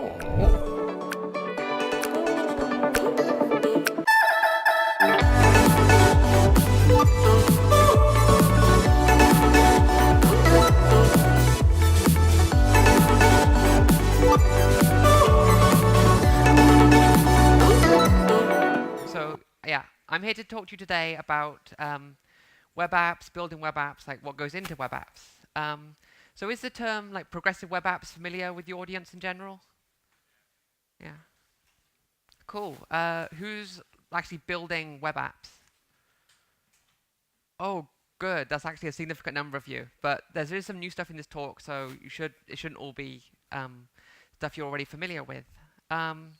So yeah, I'm here to talk to you today about web apps, building web apps, like what goes into web apps. So is the term like progressive web apps familiar with the audience in general? Yeah. Cool. Who's actually building web apps? Oh, good. That's actually a significant number of you. But there is some new stuff in this talk, so it shouldn't all be stuff you're already familiar with. Um,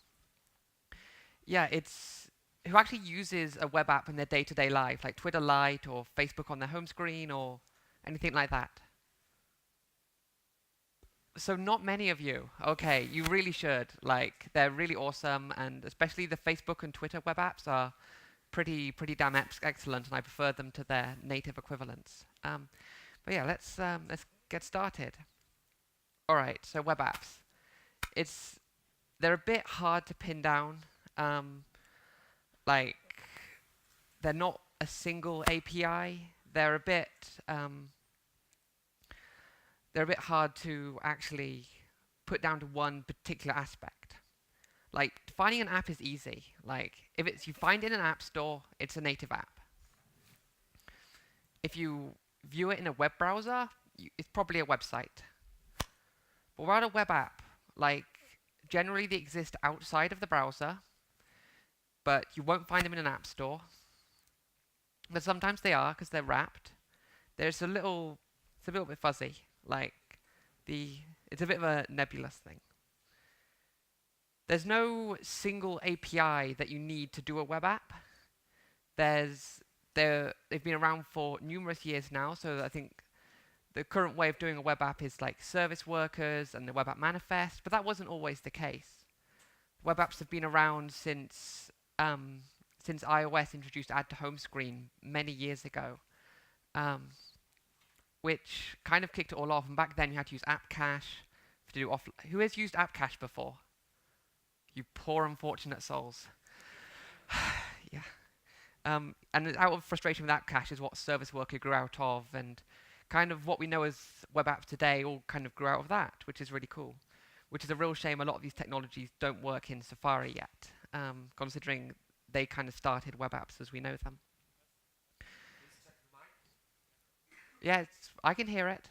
yeah, it's who actually uses a web app in their day-to-day life, like Twitter Lite or Facebook on their home screen or anything like that. So not many of you. Okay, you really should. Like, they're really awesome, and especially the Facebook and Twitter web apps are pretty damn excellent, and I prefer them to their native equivalents. But yeah, let's get started. All right, so web apps. They're a bit hard to pin down. Like, they're not a single API. They're a bit hard to actually put down to one particular aspect. Like, finding an app is easy. Like, if it's you find it in an app store, it's a native app. If you view it in a web browser, it's probably a website. But without a web app, like, generally they exist outside of the browser, but you won't find them in an app store. But sometimes they are, because they're wrapped. It's a little bit fuzzy. Like, it's a bit of a nebulous thing. There's no single API that you need to do a web app. They've been around for numerous years now, so I think the current way of doing a web app is like service workers and the web app manifest, but that wasn't always the case. Web apps have been around since iOS introduced Add to Home Screen many years ago, which kind of kicked it all off. And back then you had to use app cache to do off. Who has used app cache before? You poor unfortunate souls. Yeah. And out of frustration with app cache is what Service Worker grew out of, and kind of what we know as web apps today all kind of grew out of that, which is really cool. Which is a real shame a lot of these technologies don't work in Safari yet, considering they kind of started web apps as we know them. Yeah, I can hear it.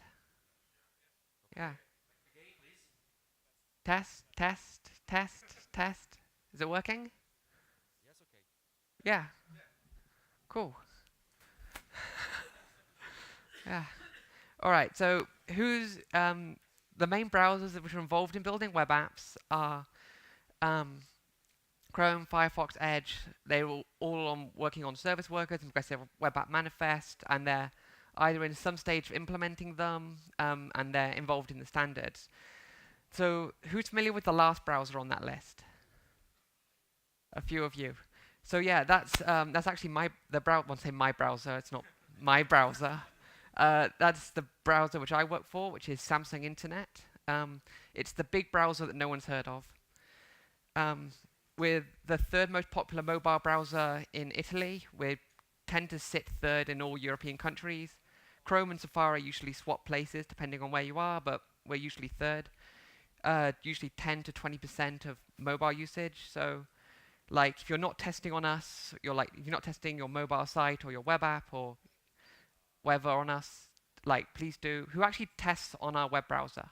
Yeah. Test, test, test, test. Is it working? Yeah. Cool. Yeah. All right. So who's the main browsers which are involved in building web apps are Chrome, Firefox, Edge. They're all working on service workers and progressive web app manifest, and they're either in some stage of implementing them, and they're involved in the standards. So who's familiar with the last browser on that list? A few of you. So yeah, that's actually won't say my browser. It's not my browser. That's the browser which I work for, which is Samsung Internet. It's the big browser that no one's heard of. We're the third most popular mobile browser in Italy. We tend to sit third in all European countries. Chrome and Safari usually swap places depending on where you are, but we're usually third. Usually 10 to 20% of mobile usage. So, like, if you're not testing on us, if you're not testing your mobile site or your web app or whatever on us, like, please do. Who actually tests on our web browser?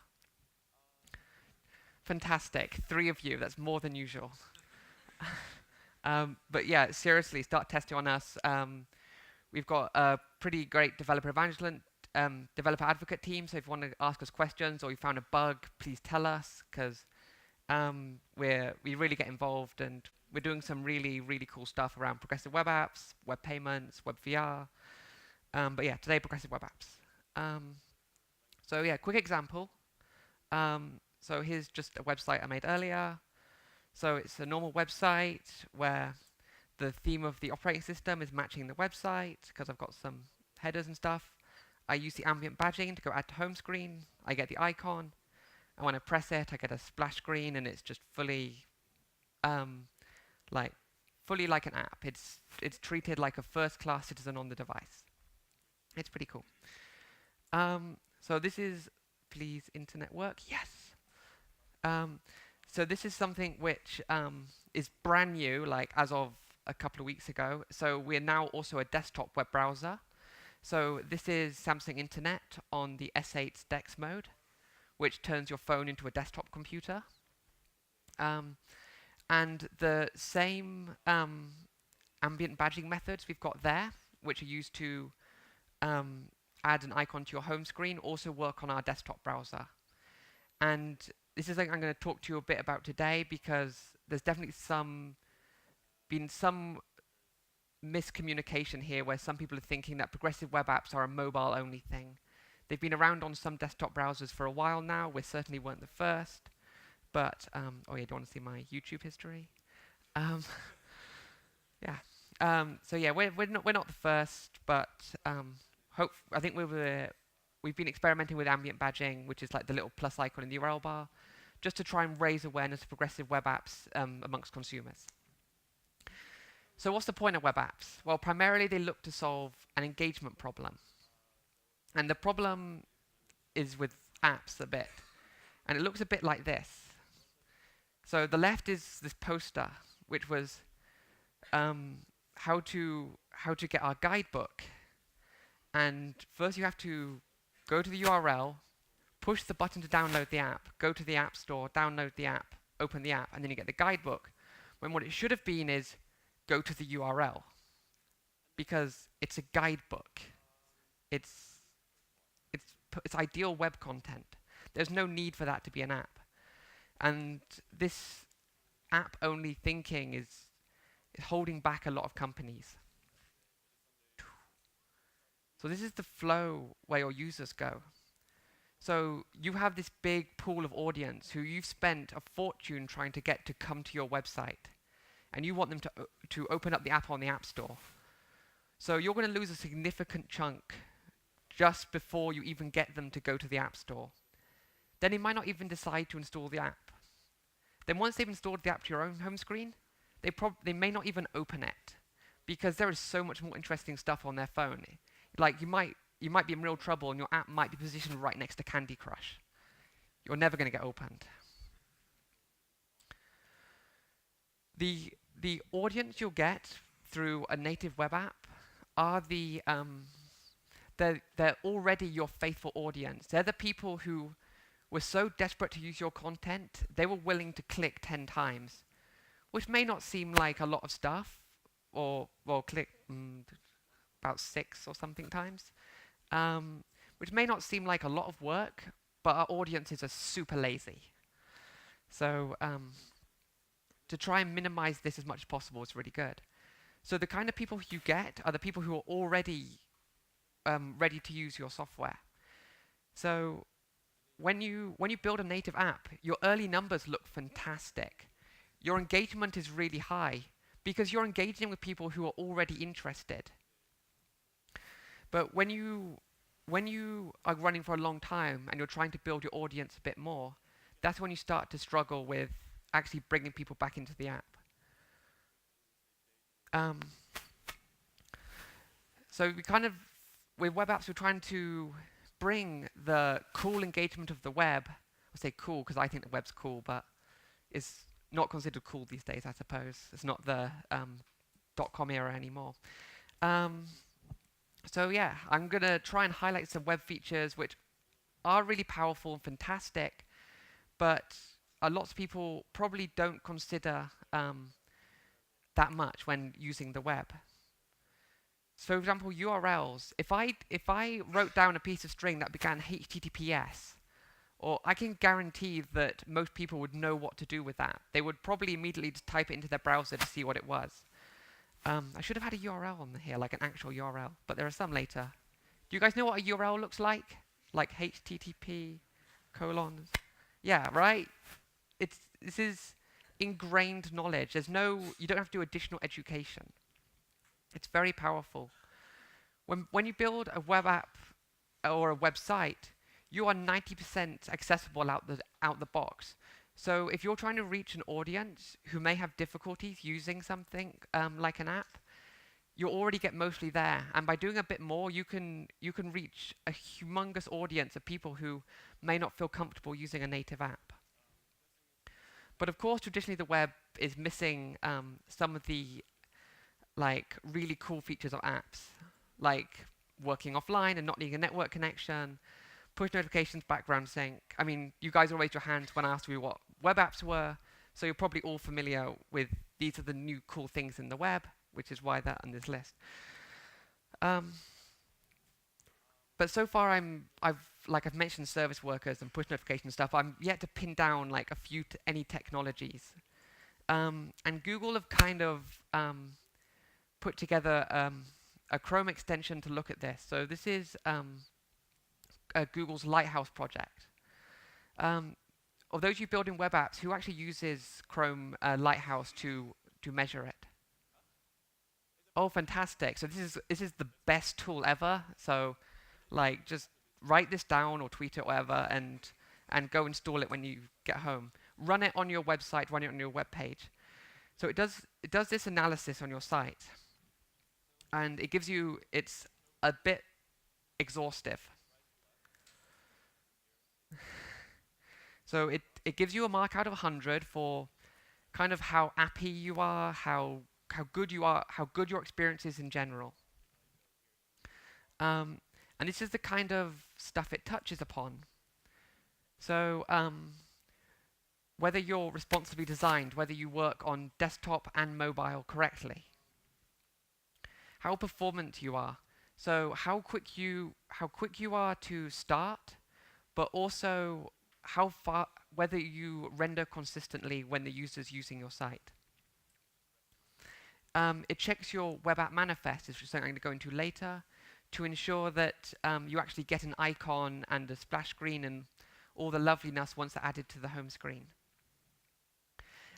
Fantastic. 3 of you. That's more than usual. But yeah, seriously, start testing on us. We've got a pretty great developer advocate team. So if you want to ask us questions or you found a bug, please tell us, because we really get involved, and we're doing some really cool stuff around progressive web apps, web payments, web VR. But yeah, today progressive web apps. So yeah, quick example. So here's just a website I made earlier. So it's a normal website where the theme of the operating system is matching the website, because I've got some headers and stuff. I use the ambient badging to go add to home screen. I get the icon. And when I press it, I get a splash screen, and it's just fully, um, like, fully like an app. It's treated like a first-class citizen on the device. It's pretty cool. So this is, please, internet work. Yes. So this is something which is brand new, like as of a couple of weeks ago. So we're now also a desktop web browser. So this is Samsung Internet on the S8's DeX mode, which turns your phone into a desktop computer. And the same ambient badging methods we've got there, which are used to add an icon to your home screen, also work on our desktop browser. And this is something I'm going to talk to you a bit about today, because there's definitely been some miscommunication here where some people are thinking that progressive web apps are a mobile-only thing. They've been around on some desktop browsers for a while now. We certainly weren't the first. But, oh yeah, do you want to see my YouTube history? Yeah. So yeah, we're not the first, but I think we've been experimenting with ambient badging, which is like the little plus icon in the URL bar, just to try and raise awareness of progressive web apps amongst consumers. So what's the point of web apps? Well, primarily they look to solve an engagement problem. And the problem is with apps a bit. And it looks a bit like this. So the left is this poster, which was how to get our guidebook. And first you have to go to the URL, push the button to download the app, go to the App Store, download the app, open the app, and then you get the guidebook. When what it should have been is go to the URL, because it's a guidebook. It's ideal web content. There's no need for that to be an app. And this app-only thinking is holding back a lot of companies. So this is the flow where your users go. So you have this big pool of audience who you've spent a fortune trying to get to come to your website, and you want them to open up the app on the App Store. So you're going to lose a significant chunk just before you even get them to go to the App Store. Then they might not even decide to install the app. Then once they've installed the app to your own home screen, they may not even open it, because there is so much more interesting stuff on their phone. Like you might be in real trouble, and your app might be positioned right next to Candy Crush. You're never going to get opened. The audience you'll get through a native web app are they're already your faithful audience. They're the people who were so desperate to use your content, they were willing to click 10 times, which may not seem like a lot of stuff, or click about 6 or something times, which may not seem like a lot of work, but our audiences are super lazy. So to try and minimize this as much as possible is really good. So the kind of people you get are the people who are already ready to use your software. So when you build a native app, your early numbers look fantastic. Your engagement is really high because you're engaging with people who are already interested. But when you are running for a long time and you're trying to build your audience a bit more, that's when you start to struggle with actually bringing people back into the app. So with web apps, we're trying to bring the cool engagement of the web. I say cool because I think the web's cool, but it's not considered cool these days, I suppose. It's not the .com era anymore. So yeah, I'm going to try and highlight some web features which are really powerful and fantastic, but lots of people probably don't consider that much when using the web. So for example, URLs. If I wrote down a piece of string that began HTTPS, or I can guarantee that most people would know what to do with that. They would probably immediately just type it into their browser to see what it was. I should have had a URL on here, like an actual URL, but there are some later. Do you guys know what a URL looks like? Like HTTP : yeah, right? This is ingrained knowledge. You don't have to do additional education. It's very powerful. When you build a web app or a website, you are 90% accessible out the box. So if you're trying to reach an audience who may have difficulties using something like an app, you already get mostly there. And by doing a bit more, you can reach a humongous audience of people who may not feel comfortable using a native app. But of course, traditionally the web is missing some of the like really cool features of apps, like working offline and not needing a network connection, push notifications, background sync. I mean, you guys all raised your hands when I asked you what web apps were, so you're probably all familiar with these are the new cool things in the web, which is why they're on this list. But so far, I've mentioned service workers and push notification stuff. I'm yet to pin down like any technologies. And Google have kind of put together a Chrome extension to look at this. So this is Google's Lighthouse project. Of those you build in web apps, who actually uses Chrome Lighthouse to measure it? Oh, fantastic! So this is the best tool ever. So, like, just write this down or tweet it, or whatever, and go install it when you get home. Run it on your website. Run it on your web page. So it does this analysis on your site, and it gives you it's a bit exhaustive. So it gives you a mark out of 100 for kind of how appy you are, how good you are, how good your experience is in general. And this is the kind of stuff it touches upon. So whether you're responsibly designed, whether you work on desktop and mobile correctly, how performant you are. So how quick you are to start, but also whether you render consistently when the user's using your site. It checks your web app manifest, which is something I'm going to go into later, to ensure that you actually get an icon and a splash screen and all the loveliness once they're added to the home screen.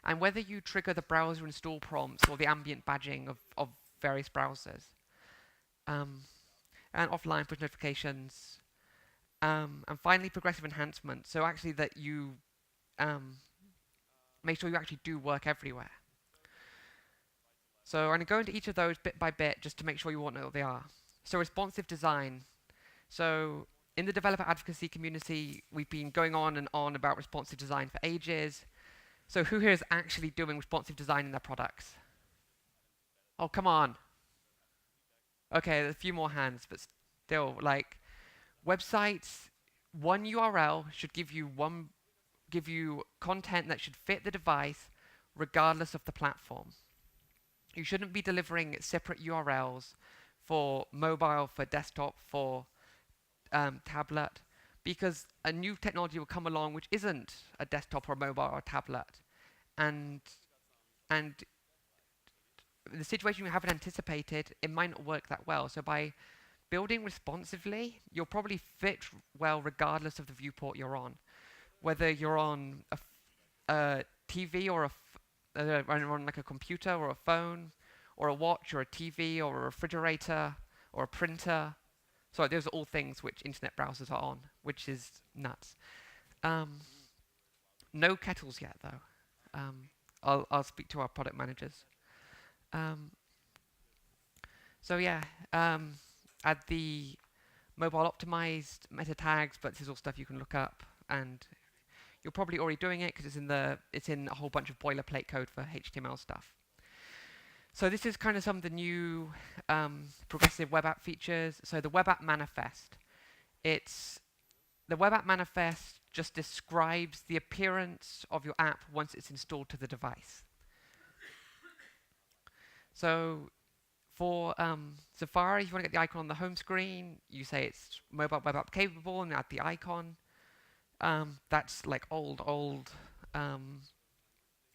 And whether you trigger the browser install prompts or the ambient badging of various browsers. And offline push notifications. And finally, progressive enhancement. So actually that you make sure you actually do work everywhere. So I'm going to go into each of those bit by bit just to make sure you all know what they are. So responsive design. So in the developer advocacy community, we've been going on and on about responsive design for ages. So who here is actually doing responsive design in their products? Oh, come on. Okay, there's a few more hands, but still, like, websites, one URL should give you content that should fit the device regardless of the platform. You shouldn't be delivering separate URLs for mobile, for desktop, for tablet, because a new technology will come along which isn't a desktop or a mobile or a tablet. And the situation you haven't anticipated, it might not work that well. So by building responsively, you'll probably fit well regardless of the viewport you're on. Whether you're on a TV or on like a computer or a phone or a watch or a TV or a refrigerator or a printer. Sorry, those are all things which internet browsers are on, which is nuts. No kettles yet, though. I'll speak to our product managers. So yeah, add the mobile optimized meta tags, but this is all stuff you can look up, and you're probably already doing it because it's in a whole bunch of boilerplate code for HTML stuff. So this is kind of some of the new progressive web app features. So the web app manifest. The web app manifest just describes the appearance of your app once it's installed to the device. So for Safari, if you want to get the icon on the home screen, you say it's mobile web app capable and add the icon. That's like old. And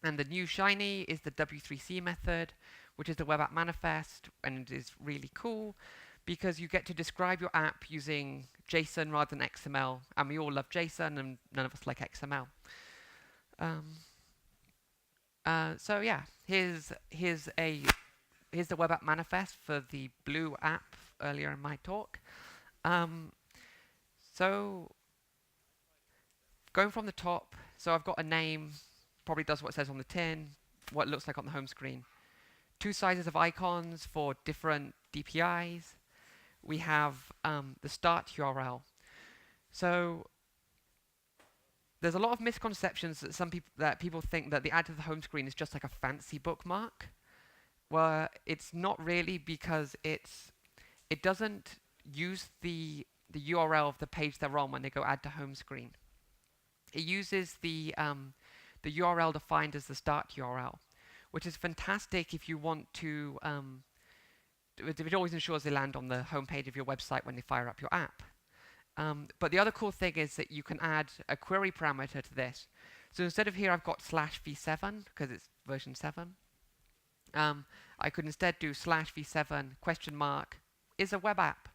the new shiny is the W3C method, which is the web app manifest, and it is really cool because you get to describe your app using JSON rather than XML, and we all love JSON, and none of us like XML. So yeah, here's the web app manifest for the blue app earlier in my talk. So going from the top, so I've got a name, probably does what it says on the tin, what it looks like on the home screen. 2 sizes of icons for different DPIs. We have the start URL. So there's a lot of misconceptions that people think that the add to the home screen is just like a fancy bookmark. Well, it's not really, because it doesn't use the URL of the page they're on when they go add to home screen. It uses the URL defined as the start URL, which is fantastic if you want to. It always ensures they land on the homepage of your website when they fire up your app. But the other cool thing is that you can add a query parameter to this. So instead of here, I've got /v7 because it's version 7. I could instead do /v7 ? Is a web app,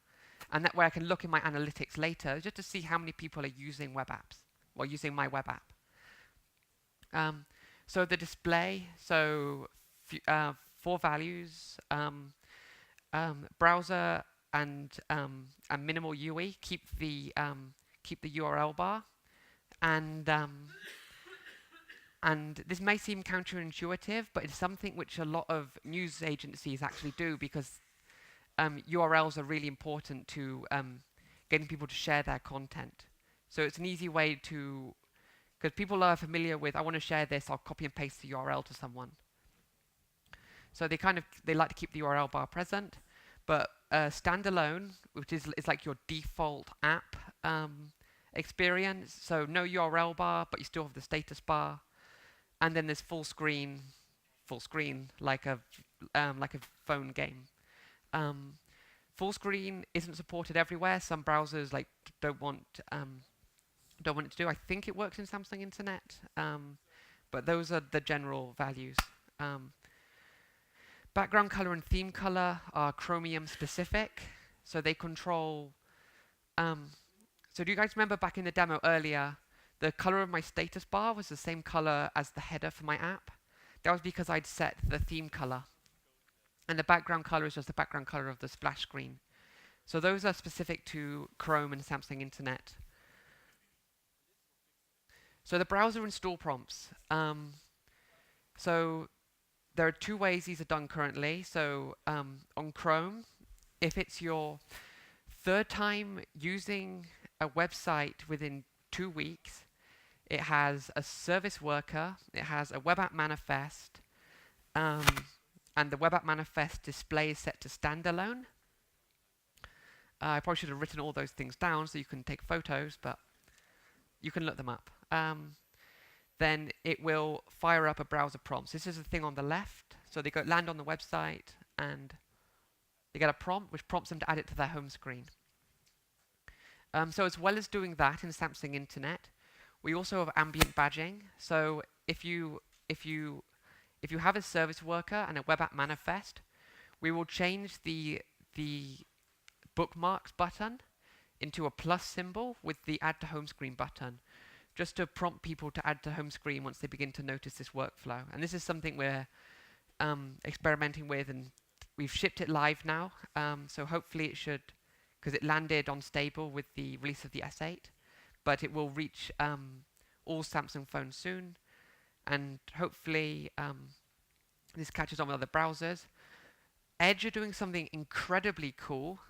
and that way I can look in my analytics later just to see how many people are using web apps or using my web app. So the display, so 4 values, browser and minimal UI keep the URL bar, and this may seem counterintuitive, but it's something which a lot of news agencies actually do, because URLs are really important to getting people to share their content. So it's an easy way to, because people are familiar with, I want to share this, I'll copy and paste the URL to someone. So they like to keep the URL bar present, but standalone, which is like your default app experience. So no URL bar, but you still have the status bar, and then there's full screen like a phone game. Full screen isn't supported everywhere. Some browsers don't want it to do. I think it works in Samsung Internet, but those are the general values. Background color and theme color are Chromium specific, so they control. So do you guys remember back in the demo earlier, the color of my status bar was the same color as the header for my app? That was because I'd set the theme color. And the background color is just the background color of the splash screen. So those are specific to Chrome and Samsung Internet. So the browser install prompts. So there are 2 ways these are done currently. So on Chrome, if it's your 3rd time using a website within 2 weeks, it has a service worker, it has a web app manifest, and the web app manifest display is set to standalone. I probably should have written all those things down so you can take photos, but you can look them up. Then it will fire up a browser prompt. So this is the thing on the left. So they land on the website and they get a prompt which prompts them to add it to their home screen. So as well as doing that in Samsung Internet, we also have ambient badging. So if you have a service worker and a web app manifest, we will change the bookmarks button into a plus symbol with the add to home screen button, just to prompt people to add to home screen once they begin to notice this workflow. And this is something we're experimenting with, and we've shipped it live now. So hopefully it should, because it landed on stable with the release of the S8, but it will reach all Samsung phones soon. And hopefully this catches on with other browsers. Edge are doing something incredibly cool.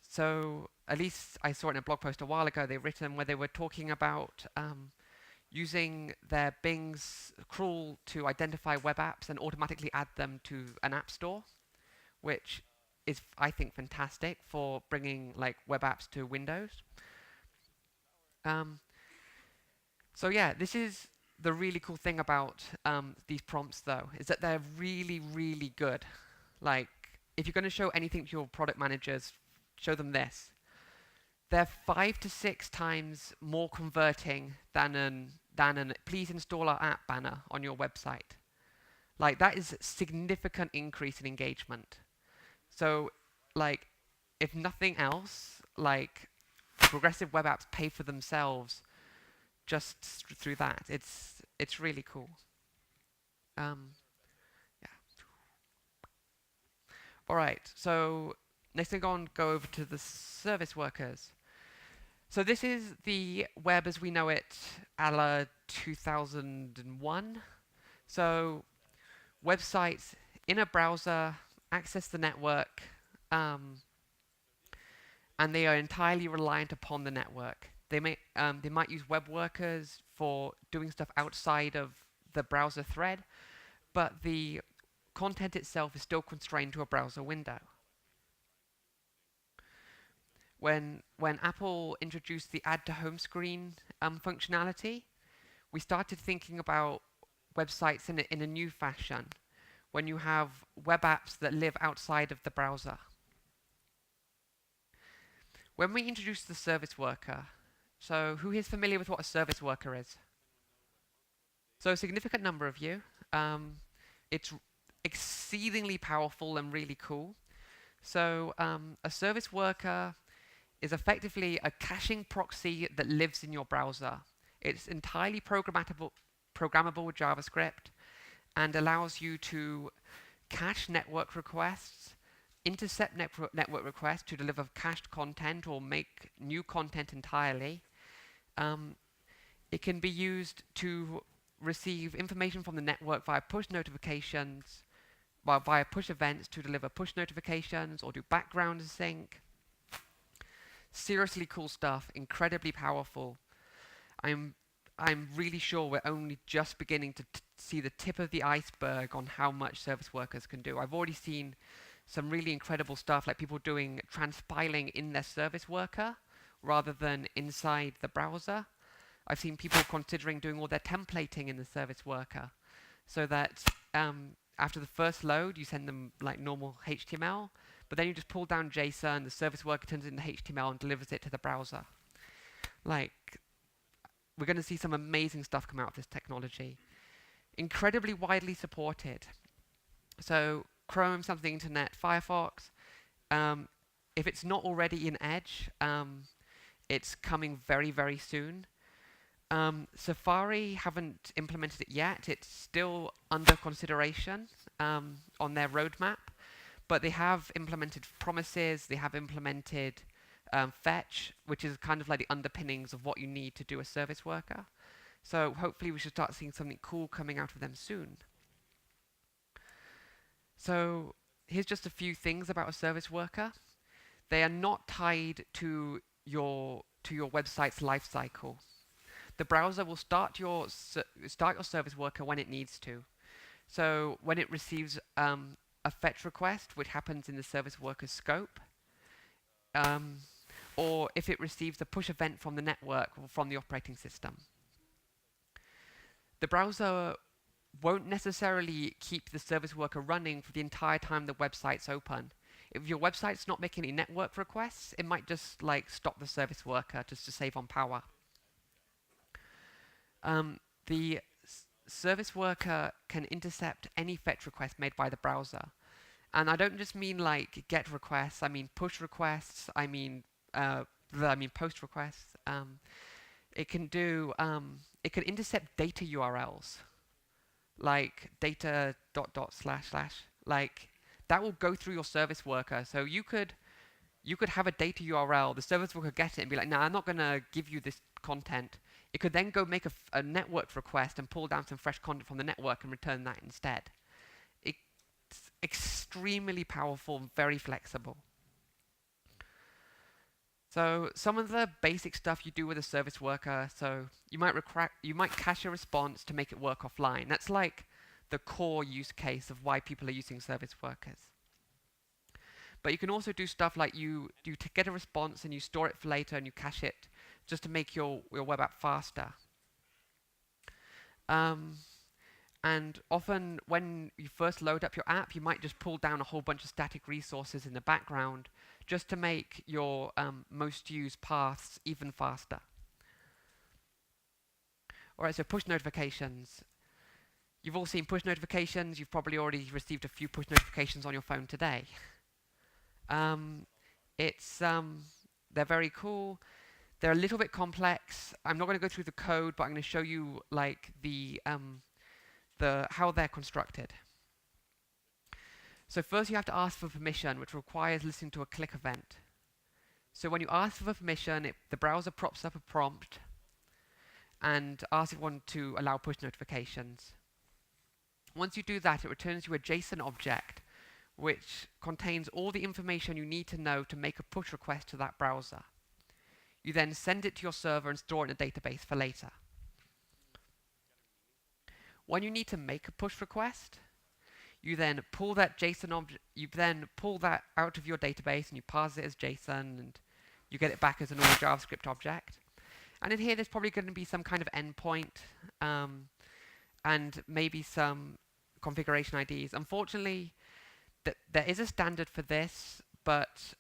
So at least I saw it in a blog post a while ago, they written where they were talking about using their Bing's crawl to identify web apps and automatically add them to an app store, which is, I think, fantastic for bringing web apps to Windows. So yeah, this is the really cool thing about these prompts, though, is that they're really, really good. If you're going to show anything to your product managers, show them this. They're 5 to 6 times more converting than an please install our app banner on your website. That is a significant increase in engagement. So if nothing else, progressive web apps pay for themselves just through that. It's really cool. Yeah. All right. So next thing, go over to the service workers. So this is the web as we know it a la 2001. So websites in a browser access the network, um, and they are entirely reliant upon the network. They might use web workers for doing stuff outside of the browser thread, but the content itself is still constrained to a browser window. When Apple introduced the add to home screen functionality, we started thinking about websites in a new fashion, when you have web apps that live outside of the browser. When we introduced the service worker, so who is familiar with what a service worker is? So a significant number of you. It's exceedingly powerful and really cool. So a service worker is effectively a caching proxy that lives in your browser. It's entirely programmable with JavaScript and allows you to cache network requests, intercept network requests to deliver cached content or make new content entirely. It can be used to receive information from the network via push notifications, via push events to deliver push notifications or do background sync. Seriously cool stuff, incredibly powerful. I'm really sure we're only just beginning to see the tip of the iceberg on how much service workers can do. I've already seen some really incredible stuff, like people doing transpiling in their service worker rather than inside the browser. I've seen people considering doing all their templating in the service worker, so that after the first load, you send them like normal HTML, but then you just pull down JSON, the service worker turns it into HTML and delivers it to the browser. Like, we're going to see some amazing stuff come out of this technology. Incredibly widely supported. So Chrome, something Internet, Firefox. If it's not already in Edge, it's coming very, very soon. Safari haven't implemented it yet. It's still under consideration on their roadmap. But they have implemented promises. They have implemented fetch, which is kind of like the underpinnings of what you need to do a service worker. So hopefully we should start seeing something cool coming out of them soon. So here's just a few things about a service worker. They are not tied to your website's lifecycle. The browser will start your service worker when it needs to. So when it receives a fetch request, which happens in the service worker's scope, or if it receives a push event from the network or from the operating system. The browser won't necessarily keep the service worker running for the entire time the website's open. If your website's not making any network requests, it might just like stop the service worker just to save on power. The service worker can intercept any fetch request made by the browser. And I don't just mean like get requests, I mean push requests, I mean post requests. It can intercept data URLs, like data ... Like that will go through your service worker. So you could have a data URL, the service worker get it and be like, no, I'm not going to give you this content. It could then go make a network request and pull down some fresh content from the network and return that instead. It's extremely powerful and very flexible. So some of the basic stuff you do with a service worker, so you might cache a response to make it work offline. That's like the core use case of why people are using service workers. But you can also do stuff like you get a response and you store it for later and you cache it just to make your web app faster. And often when you first load up your app, you might just pull down a whole bunch of static resources in the background just to make your most used paths even faster. Alright, so push notifications. You've all seen push notifications. You've probably already received a few push notifications on your phone today. They're very cool. They're a little bit complex. I'm not going to go through the code, but I'm going to show you like how they're constructed. So first you have to ask for permission, which requires listening to a click event. So when you ask for permission, the browser props up a prompt and asks if you want to allow push notifications. Once you do that, it returns you a JSON object which contains all the information you need to know to make a push request to that browser. You then send it to your server and store it in a database for later. When you need to make a push request, you then pull that JSON object. You then pull that out of your database and you parse it as JSON, and you get it back as a normal JavaScript object. And in here, there's probably going to be some kind of endpoint and maybe some configuration IDs. Unfortunately, there is a standard for this, but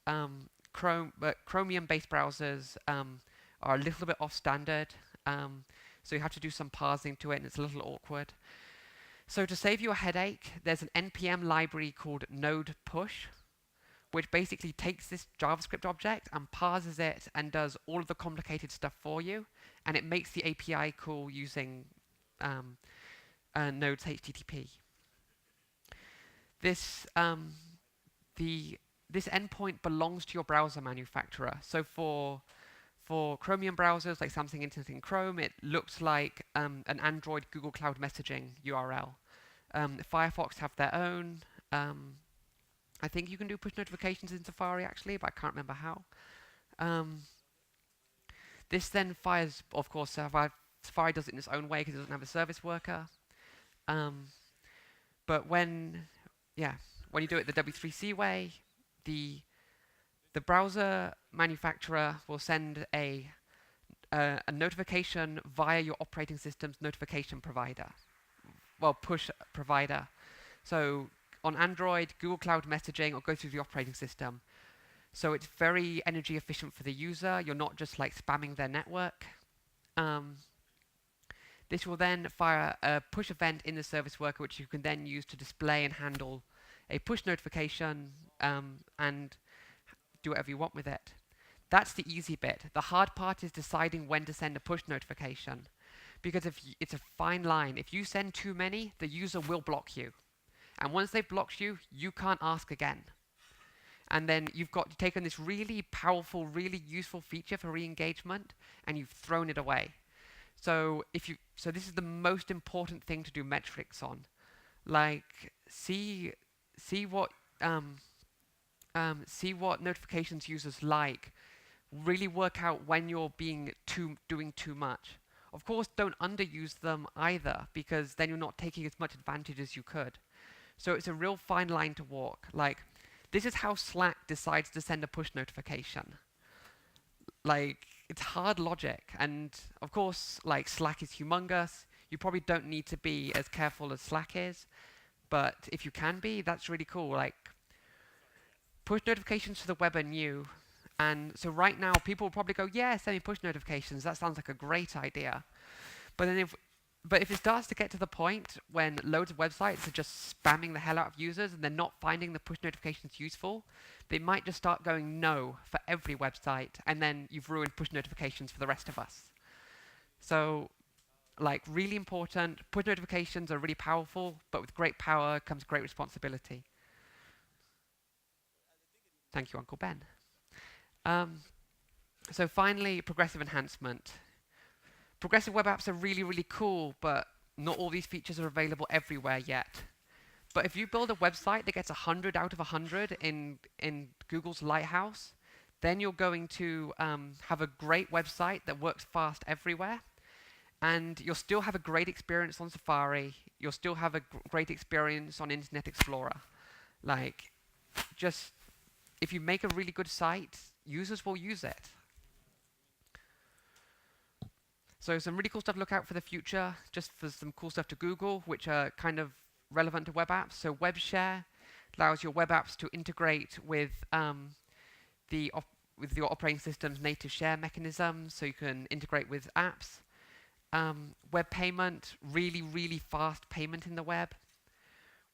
Chromium-based browsers are a little bit off standard. So you have to do some parsing to it, and it's a little awkward. So to save you a headache, there's an NPM library called node push, which basically takes this JavaScript object and parses it and does all of the complicated stuff for you, and it makes the API call using Node's HTTP. This endpoint belongs to your browser manufacturer. So for Chromium browsers like Samsung Internet and Chrome, it looks like an Android Google Cloud Messaging URL. Firefox have their own. I think you can do push notifications in Safari actually, but I can't remember how. This then fires, of course, Safari does it in its own way because it doesn't have a service worker. But when you do it the W3C way, the browser manufacturer will send a notification via your operating system's notification provider. Well, push provider. So on Android, Google Cloud Messaging will go through the operating system. So it's very energy efficient for the user. You're not just like spamming their network. This will then fire a push event in the service worker, which you can then use to display and handle a push notification and do whatever you want with it. That's the easy bit. The hard part is deciding when to send a push notification. Because it's a fine line. If you send too many, the user will block you. And once they've blocked you, you can't ask again. And then you've taken this really powerful, really useful feature for re-engagement, and you've thrown it away. So this is the most important thing to do metrics on. Like see what notifications users like. Really work out when you're doing too much. Of course, don't underuse them either, because then you're not taking as much advantage as you could. So it's a real fine line to walk. Like, this is how Slack decides to send a push notification. Like, it's hard logic. And of course, like, Slack is humongous. You probably don't need to be as careful as Slack is. But if you can be, that's really cool. Like, push notifications to the web are new. And so right now, people will probably go, yeah, send me push notifications. That sounds like a great idea. But then if it starts to get to the point when loads of websites are just spamming the hell out of users and they're not finding the push notifications useful, they might just start going no for every website, and then you've ruined push notifications for the rest of us. So, like, really important. Push notifications are really powerful, but with great power comes great responsibility. Thank you, Uncle Ben. So finally, progressive enhancement. Progressive web apps are really, really cool, but not all these features are available everywhere yet. But if you build a website that gets 100 out of 100 in Google's Lighthouse, then you're going to have a great website that works fast everywhere. And you'll still have a great experience on Safari. You'll still have a great experience on Internet Explorer. Like, just, if you make a really good site, users will use it. So some really cool stuff to look out for the future, just for some cool stuff to Google, which are kind of relevant to web apps. So WebShare allows your web apps to integrate with your operating system's native share mechanisms, so you can integrate with apps. Web payment, really, really fast payment in the web.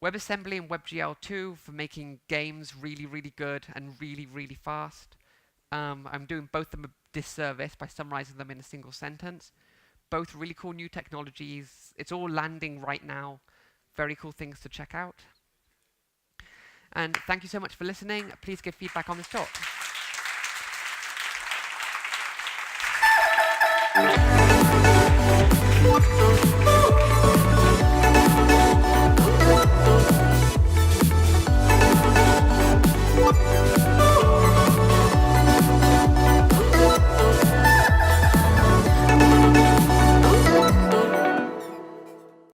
WebAssembly and WebGL2 for making games really, really good and really, really fast. I'm doing both of them a disservice by summarizing them in a single sentence. Both really cool new technologies. It's all landing right now. Very cool things to check out. And thank you so much for listening. Please give feedback on this talk.